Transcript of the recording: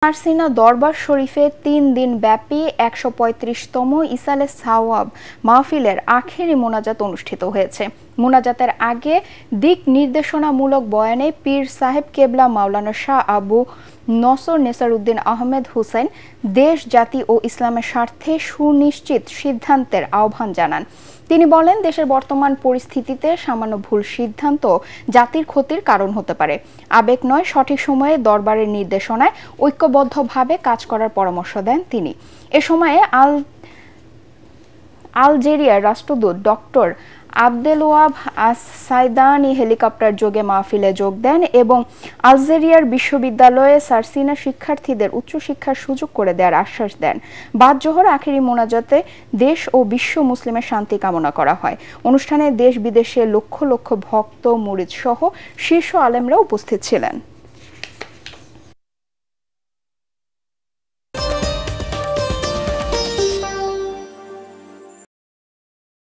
সারসিনা দরবার শরীফে ৩ দিন ব্যাপী ১৩৫তম ইসালে সাওয়াব মাহফিলের আখেরি মোনাজাত অনুষ্ঠিত হয়েছে। মোনাজাতের আগে দিক নির্দেশনামূলক বয়ানে পীর সাহেব কেবলা মাওলানা শাহ আবু নসর নেসারউদ্দিন আহমেদ হুসাইন দেশ, জাতি ও ইসলামের স্বার্থে সুনিশ্চিত সিদ্ধান্তের আহ্বান জানান। তিনি বলেন, দেশের বর্তমান পরিস্থিতিতে সামান্য ভুল সিদ্ধান্ত জাতির ক্ষতির কারণ হতে পারে। আবেগ নয়, সঠিক সময়ে দরবারের নির্দেশনায় ঐক্যবদ্ধভাবে কাজ করার পরামর্শ দেন তিনি। এ সময়ে আলজেরিয়ার রাষ্ট্রদূত ডক্টর আবদেলওয়াব আস-সাইদানি হেলিকপ্টার যোগে মাহফিলে যোগ দেন এবং আলজেরিয়ার বিশ্ববিদ্যালয়ে সারসিনা শিক্ষার্থীদের উচ্চশিক্ষার সুযোগ করে দেওয়ার আশ্বাস দেন। বাদ জোহর আখেরি মোনাজাতে দেশ ও বিশ্ব মুসলিমের শান্তি কামনা করা হয়। অনুষ্ঠানে দেশ বিদেশে লক্ষ লক্ষ ভক্ত, মুরিদ সহ শীর্ষ আলেমরা উপস্থিত ছিলেন।